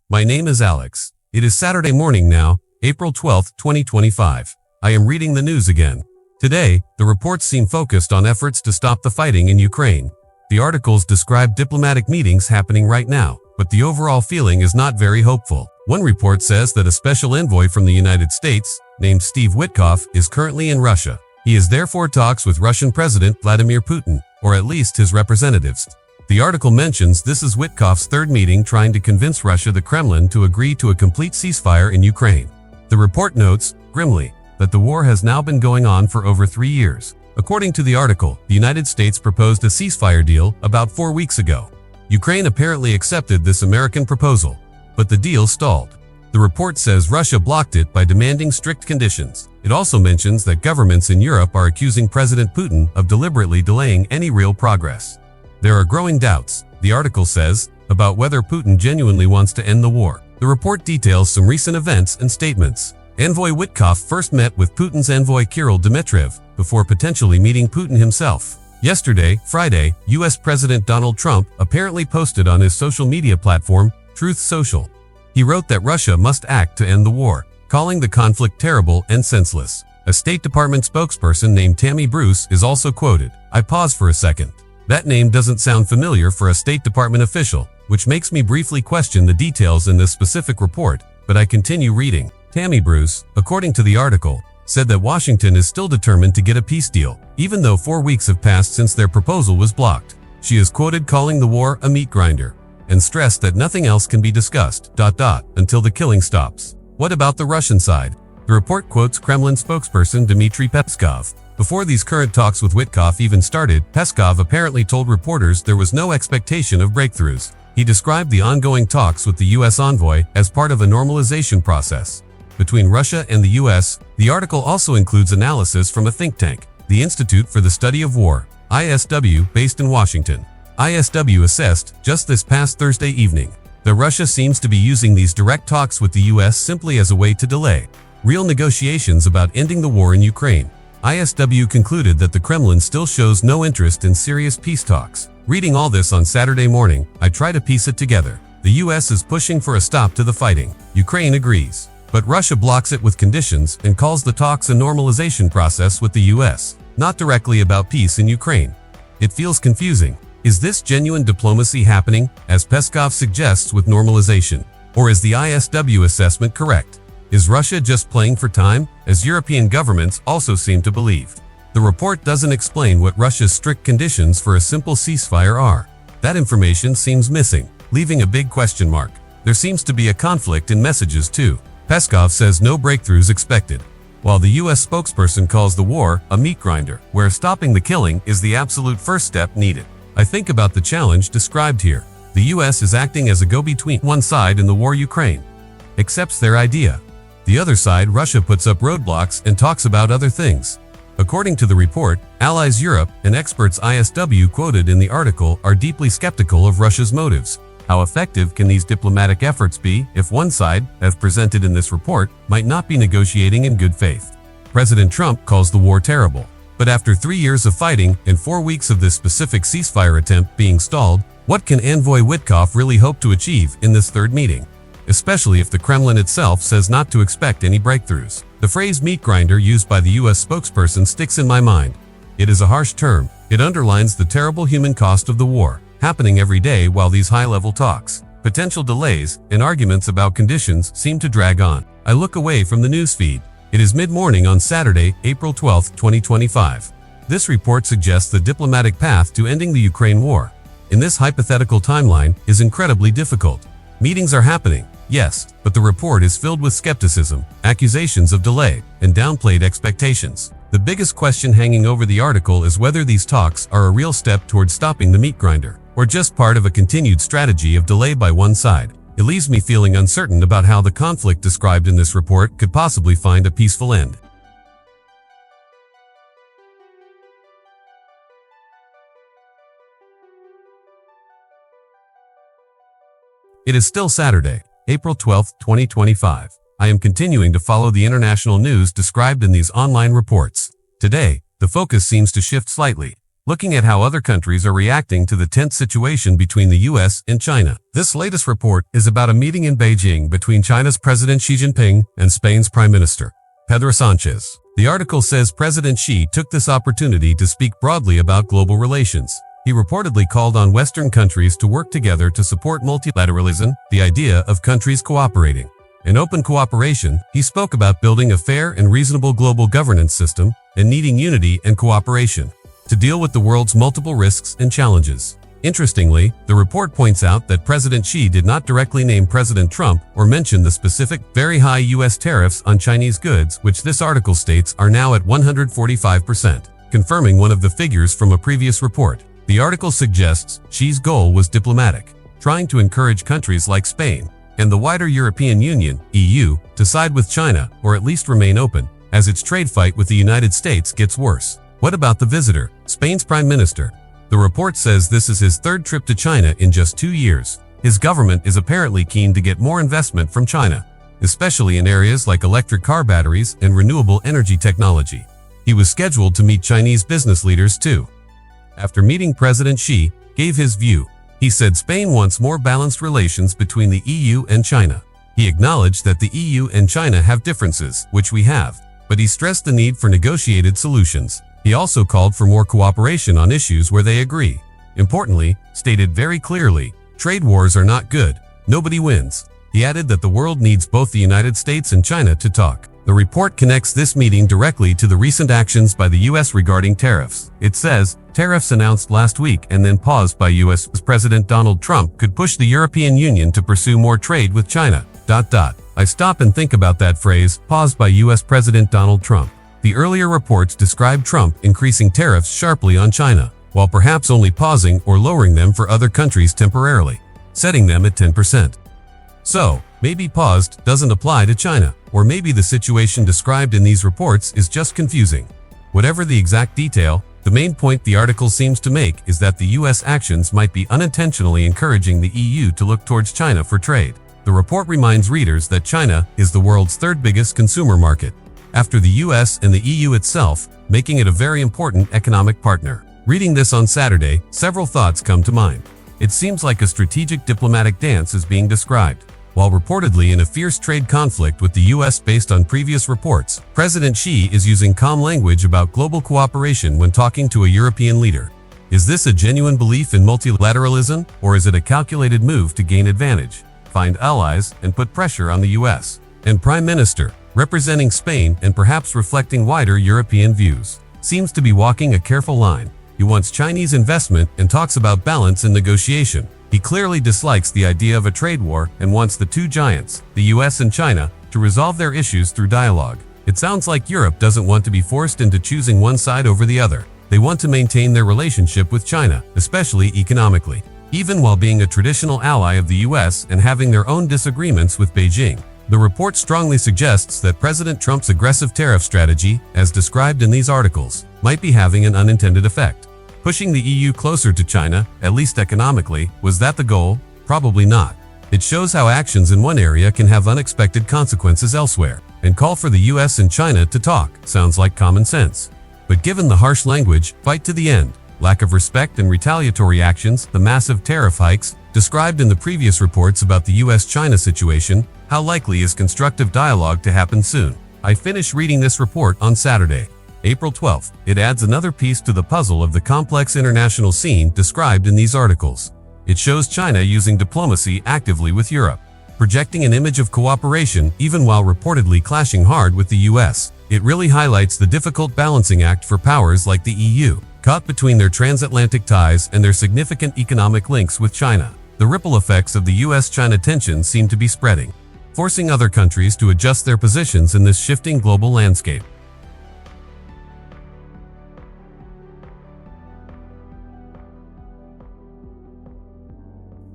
My name is Alex. It is Saturday morning now, April 12, 2025. I am reading the news again. Today, the reports seem focused on efforts to stop the fighting in Ukraine. The articles describe diplomatic meetings happening right now, but the overall feeling is not very hopeful. One report says that a special envoy from the United States, named Steve Witkoff, is currently in Russia. He is therefore talks with Russian President Vladimir Putin, or at least his representatives. The article mentions this is Witkoff's third meeting trying to convince Russia the Kremlin to agree to a complete ceasefire in Ukraine. The report notes, grimly, that the war has now been going on for over 3 years. According to the article, the United States proposed a ceasefire deal about 4 weeks ago. Ukraine apparently accepted this American proposal, but the deal stalled. The report says Russia blocked it by demanding strict conditions. It also mentions that governments in Europe are accusing President Putin of deliberately delaying any real progress. There are growing doubts, the article says, about whether Putin genuinely wants to end the war. The report details some recent events and statements. Envoy Witkoff first met with Putin's envoy Kirill Dmitriev before potentially meeting Putin himself. Yesterday, Friday, US President Donald Trump apparently posted on his social media platform, Truth Social. He wrote that Russia must act to end the war, calling the conflict terrible and senseless. A State Department spokesperson named Tammy Bruce is also quoted. I pause for a second. That name doesn't sound familiar for a State Department official, which makes me briefly question the details in this specific report, but I continue reading. Tammy Bruce, according to the article, said that Washington is still determined to get a peace deal, even though 4 weeks have passed since their proposal was blocked. She is quoted calling the war a meat grinder, and stressed that nothing else can be discussed, until the killing stops. What about the Russian side? The report quotes Kremlin spokesperson Dmitry Peskov. Before these current talks with Witkoff even started, Peskov apparently told reporters there was no expectation of breakthroughs. He described the ongoing talks with the U.S. envoy as part of a normalization process between Russia and the U.S. The article also includes analysis from a think tank, the Institute for the Study of War, ISW, based in Washington. ISW assessed, just this past Thursday evening, that Russia seems to be using these direct talks with the U.S. simply as a way to delay real negotiations about ending the war in Ukraine. ISW concluded that the Kremlin still shows no interest in serious peace talks. Reading all this on Saturday morning, I try to piece it together. The U.S. is pushing for a stop to the fighting. Ukraine agrees, but Russia blocks it with conditions and calls the talks a normalization process with the U.S., not directly about peace in Ukraine. It feels confusing. Is this genuine diplomacy happening, as Peskov suggests with normalization? Or is the ISW assessment correct? Is Russia just playing for time, as European governments also seem to believe? The report doesn't explain what Russia's strict conditions for a simple ceasefire are. That information seems missing, leaving a big question mark. There seems to be a conflict in messages too. Peskov says no breakthroughs expected, while the U.S. spokesperson calls the war a meat grinder, where stopping the killing is the absolute first step needed. I think about the challenge described here. The U.S. is acting as a go-between. One side in the war, Ukraine, accepts their idea. The other side, Russia, puts up roadblocks and talks about other things. According to the report, allies Europe and experts ISW quoted in the article are deeply skeptical of Russia's motives. How effective can these diplomatic efforts be if one side, as presented in this report, might not be negotiating in good faith? President Trump calls the war terrible. But after 3 years of fighting and 4 weeks of this specific ceasefire attempt being stalled, what can envoy Witkoff really hope to achieve in this third meeting? Especially if the Kremlin itself says not to expect any breakthroughs. The phrase meat grinder used by the U.S. spokesperson sticks in my mind. It is a harsh term. It underlines the terrible human cost of the war, happening every day while these high-level talks, potential delays, and arguments about conditions seem to drag on. I look away from the newsfeed. It is mid-morning on Saturday, April 12, 2025. This report suggests the diplomatic path to ending the Ukraine war, in this hypothetical timeline, is incredibly difficult. Meetings are happening, yes, but the report is filled with skepticism, accusations of delay, and downplayed expectations. The biggest question hanging over the article is whether these talks are a real step towards stopping the meat grinder, or just part of a continued strategy of delay by one side. It leaves me feeling uncertain about how the conflict described in this report could possibly find a peaceful end. It is still Saturday, April 12, 2025. I am continuing to follow the international news described in these online reports. Today, the focus seems to shift slightly. looking at how other countries are reacting to the tense situation between the US and China. This latest report is about a meeting in Beijing between China's President Xi Jinping and Spain's Prime Minister, Pedro Sánchez. The article says President Xi took this opportunity to speak broadly about global relations. He reportedly called on Western countries to work together to support multilateralism, the idea of countries cooperating. In open cooperation, he spoke about building a fair and reasonable global governance system and needing unity and cooperation to deal with the world's multiple risks and challenges. Interestingly, the report points out that President Xi did not directly name President Trump or mention the specific, very high U.S. tariffs on Chinese goods, which this article states are now at 145%, confirming one of the figures from a previous report. The article suggests Xi's goal was diplomatic, trying to encourage countries like Spain and the wider European Union, EU, to side with China or at least remain open, as its trade fight with the United States gets worse. What about the visitor, Spain's Prime Minister? The report says this is his third trip to China in just 2 years. His government is apparently keen to get more investment from China, especially in areas like electric car batteries and renewable energy technology. He was scheduled to meet Chinese business leaders too. After meeting President Xi, gave his view. He said Spain wants more balanced relations between the EU and China. He acknowledged that the EU and China have differences, which we have, but he stressed the need for negotiated solutions. He also called for more cooperation on issues where they agree. Importantly, stated very clearly, trade wars are not good. Nobody wins. He added that the world needs both the United States and China to talk. The report connects this meeting directly to the recent actions by the U.S. regarding tariffs. It says, tariffs announced last week and then paused by U.S. President Donald Trump could push the European Union to pursue more trade with China. I stop and think about that phrase, paused by U.S. President Donald Trump. The earlier reports described Trump increasing tariffs sharply on China, while perhaps only pausing or lowering them for other countries temporarily, setting them at 10%. So, maybe paused doesn't apply to China, or maybe the situation described in these reports is just confusing. Whatever the exact detail, the main point the article seems to make is that the U.S. actions might be unintentionally encouraging the EU to look towards China for trade. The report reminds readers that China is the world's third biggest consumer market, after the US and the EU itself, making it a very important economic partner. Reading this on Saturday, several thoughts come to mind. It seems like a strategic diplomatic dance is being described. While reportedly in a fierce trade conflict with the US based on previous reports, President Xi is using calm language about global cooperation when talking to a European leader. Is this a genuine belief in multilateralism, or is it a calculated move to gain advantage, find allies, and put pressure on the US and Prime Minister, representing Spain and perhaps reflecting wider European views, seems to be walking a careful line. He wants Chinese investment and talks about balance in negotiation. He clearly dislikes the idea of a trade war and wants the two giants, the US and China, to resolve their issues through dialogue. It sounds like Europe doesn't want to be forced into choosing one side over the other. They want to maintain their relationship with China, especially economically, even while being a traditional ally of the US and having their own disagreements with Beijing. The report strongly suggests that President Trump's aggressive tariff strategy, as described in these articles, might be having an unintended effect. Pushing the EU closer to China, at least economically, was that the goal? Probably not. It shows how actions in one area can have unexpected consequences elsewhere, and call for the US and China to talk sounds like common sense. But given the harsh language, fight to the end, lack of respect and retaliatory actions, the massive tariff hikes, described in the previous reports about the US-China situation, how likely is constructive dialogue to happen soon? I finished reading this report on Saturday, April 12th. It adds another piece to the puzzle of the complex international scene described in these articles. It shows China using diplomacy actively with Europe, projecting an image of cooperation even while reportedly clashing hard with the US. It really highlights the difficult balancing act for powers like the EU, caught between their transatlantic ties and their significant economic links with China. The ripple effects of the US-China tensions seem to be spreading, forcing other countries to adjust their positions in this shifting global landscape.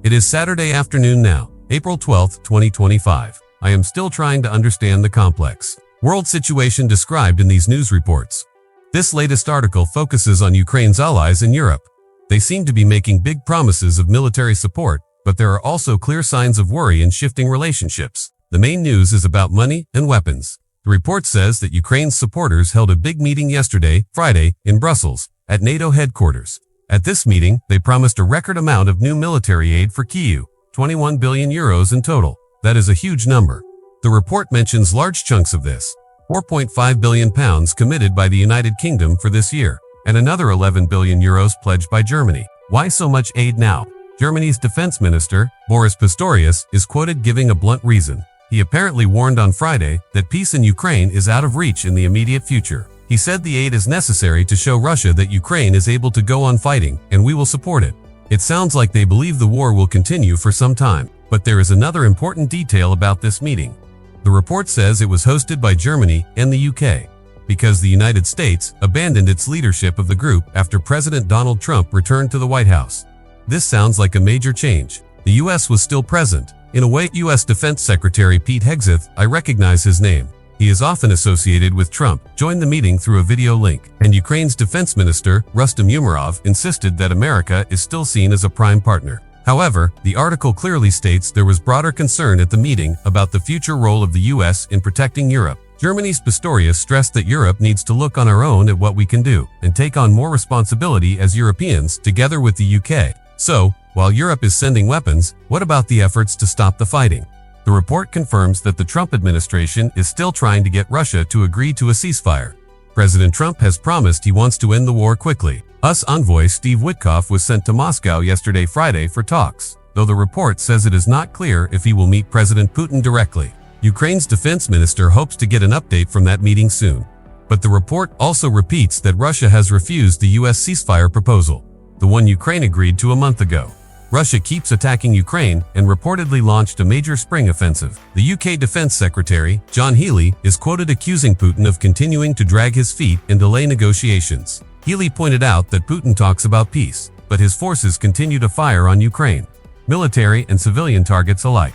It is Saturday afternoon now, April 12, 2025. I am still trying to understand the complex world situation described in these news reports. This latest article focuses on Ukraine's allies in Europe. They seem to be making big promises of military support, but there are also clear signs of worry in shifting relationships. The main news is about money and weapons. The report says that Ukraine's supporters held a big meeting yesterday, Friday, in Brussels, at NATO headquarters. At this meeting, they promised a record amount of new military aid for Kyiv, 21 billion euros in total. That is a huge number. The report mentions large chunks of this. 4.5 billion pounds committed by the United Kingdom for this year, and another 11 billion euros pledged by Germany. Why so much aid now? Germany's defense minister, Boris Pistorius, is quoted giving a blunt reason. He apparently warned on Friday that peace in Ukraine is out of reach in the immediate future. He said the aid is necessary to show Russia that Ukraine is able to go on fighting, and we will support it. It sounds like they believe the war will continue for some time, but there is another important detail about this meeting. The report says it was hosted by Germany and the UK, because the United States abandoned its leadership of the group after President Donald Trump returned to the White House. This sounds like a major change. The US was still present. In a way, US Defense Secretary Pete Hegseth, I recognize his name. He is often associated with Trump, joined the meeting through a video link, and Ukraine's defense minister, Rustem Umerov, insisted that America is still seen as a prime partner. However, the article clearly states there was broader concern at the meeting about the future role of the US in protecting Europe. Germany's Pistorius stressed that Europe needs to look on our own at what we can do and take on more responsibility as Europeans together with the UK. So, while Europe is sending weapons, what about the efforts to stop the fighting? The report confirms that the Trump administration is still trying to get Russia to agree to a ceasefire. President Trump has promised he wants to end the war quickly. US envoy Steve Witkoff was sent to Moscow yesterday Friday for talks, though the report says it is not clear if he will meet President Putin directly. Ukraine's defense minister hopes to get an update from that meeting soon. But the report also repeats that Russia has refused the US ceasefire proposal, the one Ukraine agreed to a month ago. Russia keeps attacking Ukraine and reportedly launched a major spring offensive. The UK Defense Secretary, John Healey, is quoted accusing Putin of continuing to drag his feet and delay negotiations. Healey pointed out that Putin talks about peace, but his forces continue to fire on Ukraine, military and civilian targets alike.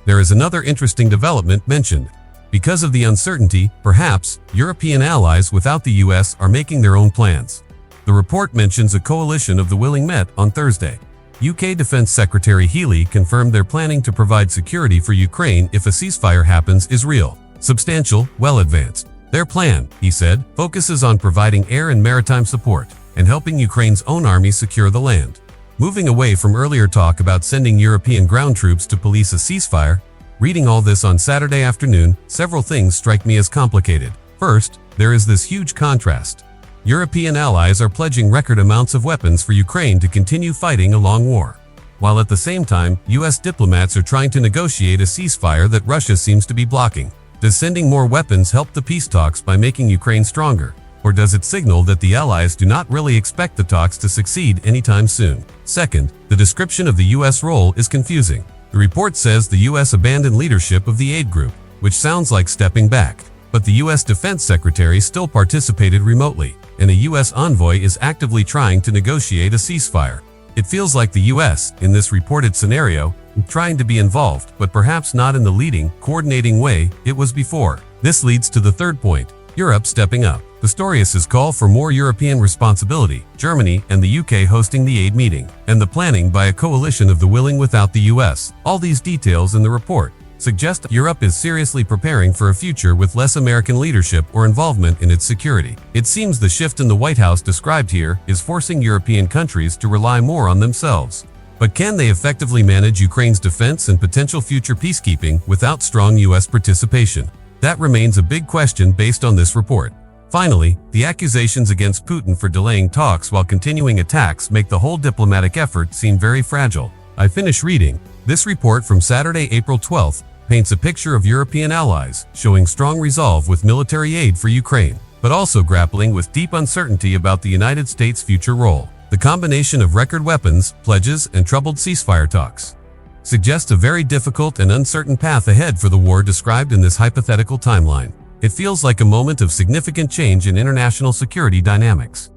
There is another interesting development mentioned. Because of the uncertainty, perhaps, European allies without the US are making their own plans. The report mentions a coalition of the willing met on Thursday. UK Defense Secretary Healey confirmed their planning to provide security for Ukraine if a ceasefire happens is real, substantial, well advanced. Their plan, he said, focuses on providing air and maritime support and helping Ukraine's own army secure the land. Moving away from earlier talk about sending European ground troops to police a ceasefire, reading all this on Saturday afternoon, several things strike me as complicated. First, there is this huge contrast. European allies are pledging record amounts of weapons for Ukraine to continue fighting a long war, while at the same time, US diplomats are trying to negotiate a ceasefire that Russia seems to be blocking. Does sending more weapons help the peace talks by making Ukraine stronger? Or does it signal that the allies do not really expect the talks to succeed anytime soon? Second, the description of the US role is confusing. The report says the US abandoned leadership of the aid group, which sounds like stepping back. But the US Defense Secretary still participated remotely, and a US envoy is actively trying to negotiate a ceasefire. It feels like the US, in this reported scenario, is trying to be involved, but perhaps not in the leading, coordinating way it was before. This leads to the third point, Europe stepping up. Pistorius's call for more European responsibility, Germany and the UK hosting the aid meeting, and the planning by a coalition of the willing without the US. All these details in the report suggest Europe is seriously preparing for a future with less American leadership or involvement in its security. It seems the shift in the White House described here is forcing European countries to rely more on themselves. But can they effectively manage Ukraine's defense and potential future peacekeeping without strong US participation? That remains a big question based on this report. Finally, the accusations against Putin for delaying talks while continuing attacks make the whole diplomatic effort seem very fragile. I finish reading. This report from Saturday, April 12th, paints a picture of European allies showing strong resolve with military aid for Ukraine, but also grappling with deep uncertainty about the United States' future role. The combination of record weapons, pledges, and troubled ceasefire talks suggests a very difficult and uncertain path ahead for the war described in this hypothetical timeline. It feels like a moment of significant change in international security dynamics.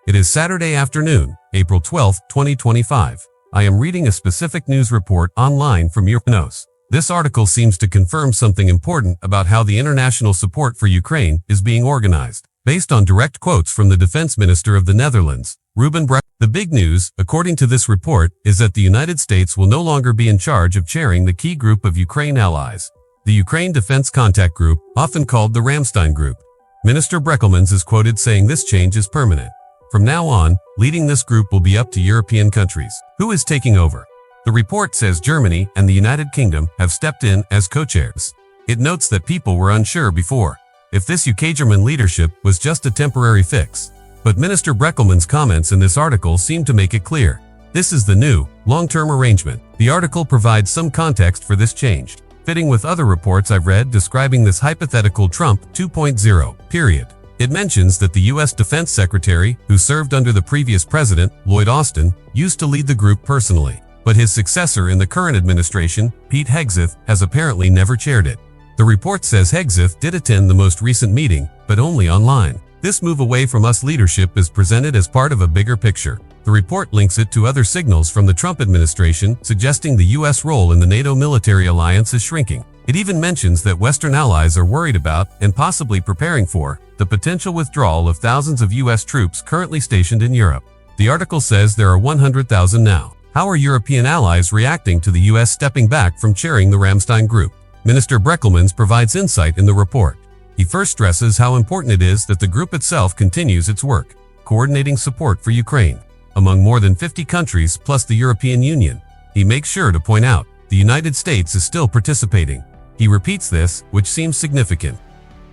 It is Saturday afternoon, April 12, 2025. I am reading a specific news report online from Euronews. This article seems to confirm something important about how the international support for Ukraine is being organized. Based on direct quotes from the defense minister of the Netherlands, Ruben Brecht, The big news, according to this report, is that the United States will no longer be in charge of chairing the key group of Ukraine allies, the Ukraine Defense Contact Group, often called the Ramstein Group. Minister Breckelmans is quoted saying this change is permanent. From now on, leading this group will be up to European countries. Who is taking over? The report says Germany and the United Kingdom have stepped in as co-chairs. It notes that people were unsure before if this UK-German leadership was just a temporary fix. But Minister Breckelmans' comments in this article seem to make it clear. This is the new, long-term arrangement. The article provides some context for this change, fitting with other reports I've read describing this hypothetical Trump 2.0 period. It mentions that the U.S. Defense Secretary, who served under the previous president, Lloyd Austin, used to lead the group personally. But his successor in the current administration, Pete Hegseth, has apparently never chaired it. The report says Hegseth did attend the most recent meeting, but only online. This move away from US leadership is presented as part of a bigger picture. The report links it to other signals from the Trump administration, suggesting the U.S. role in the NATO military alliance is shrinking. It even mentions that Western allies are worried about, and possibly preparing for, the potential withdrawal of thousands of U.S. troops currently stationed in Europe. The article says there are 100,000 now. How are European allies reacting to the U.S. stepping back from chairing the Ramstein Group? Minister Breckelmans provides insight in the report. He first stresses how important it is that the group itself continues its work, coordinating support for Ukraine among more than 50 countries plus the European Union. He makes sure to point out the United States is still participating. He repeats this, which seems significant.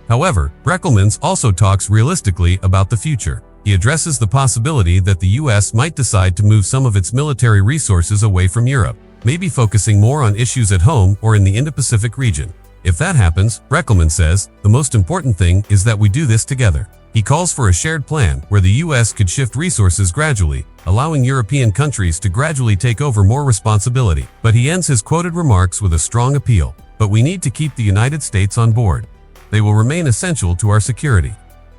However, Breckelmans also talks realistically about the future. He addresses the possibility that the U.S. might decide to move some of its military resources away from Europe, maybe focusing more on issues at home or in the Indo-Pacific region. If that happens, Breckelmans says, the most important thing is that we do this together. He calls for a shared plan where the U.S. could shift resources gradually, allowing European countries to gradually take over more responsibility. But he ends his quoted remarks with a strong appeal. But we need to keep the United States on board. They will remain essential to our security.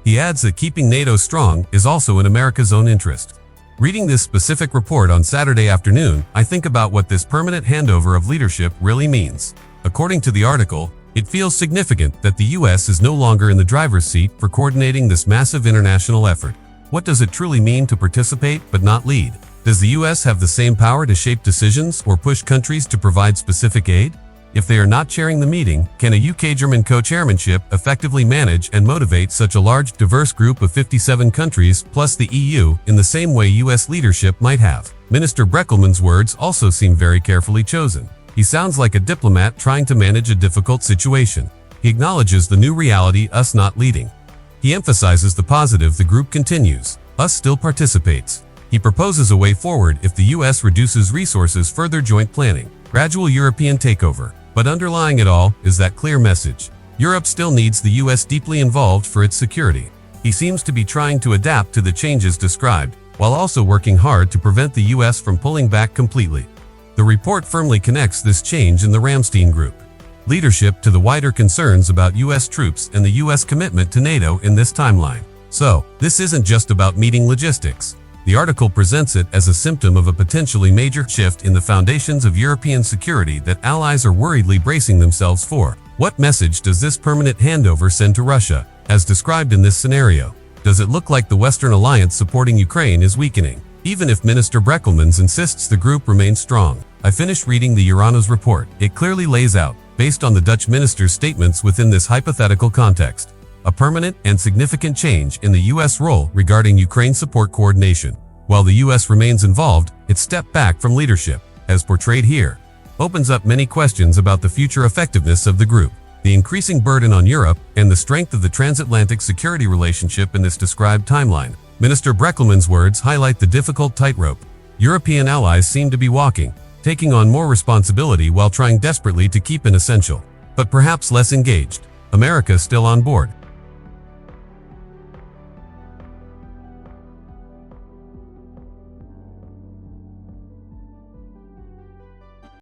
He adds that keeping NATO strong is also in America's own interest. Reading this specific report on Saturday afternoon, I think about what this permanent handover of leadership really means. According to the article, it feels significant that the U.S. is no longer in the driver's seat for coordinating this massive international effort. What does it truly mean to participate but not lead? Does the U.S. have the same power to shape decisions or push countries to provide specific aid? If they are not chairing the meeting, can a UK-German co-chairmanship effectively manage and motivate such a large, diverse group of 57 countries plus the EU in the same way U.S. leadership might have? Minister Breckelmans' words also seem very carefully chosen. He sounds like a diplomat trying to manage a difficult situation. He acknowledges the new reality, us not leading. He emphasizes the positive the group continues, us still participates. He proposes a way forward if the U.S. reduces resources, further joint planning, gradual European takeover. But underlying it all is that clear message. Europe still needs the U.S. deeply involved for its security. He seems to be trying to adapt to the changes described, while also working hard to prevent the U.S. from pulling back completely. The report firmly connects this change in the Ramstein Group leadership to the wider concerns about U.S. troops and the U.S. commitment to NATO in this timeline. So, this isn't just about meeting logistics. The article presents it as a symptom of a potentially major shift in the foundations of European security that allies are worriedly bracing themselves for. What message does this permanent handover send to Russia, as described in this scenario? Does it look like the Western alliance supporting Ukraine is weakening, even if Minister Breckelmans insists the group remains strong? I finished reading the Urano's report. It clearly lays out, based on the Dutch minister's statements within this hypothetical context, a permanent and significant change in the U.S. role regarding Ukraine support coordination. While the U.S. remains involved, its step back from leadership, as portrayed here, opens up many questions about the future effectiveness of the group, the increasing burden on Europe, and the strength of the transatlantic security relationship in this described timeline. Minister Breckelmans' words highlight the difficult tightrope European allies seem to be walking, taking on more responsibility while trying desperately to keep an essential, but perhaps less engaged, America still on board.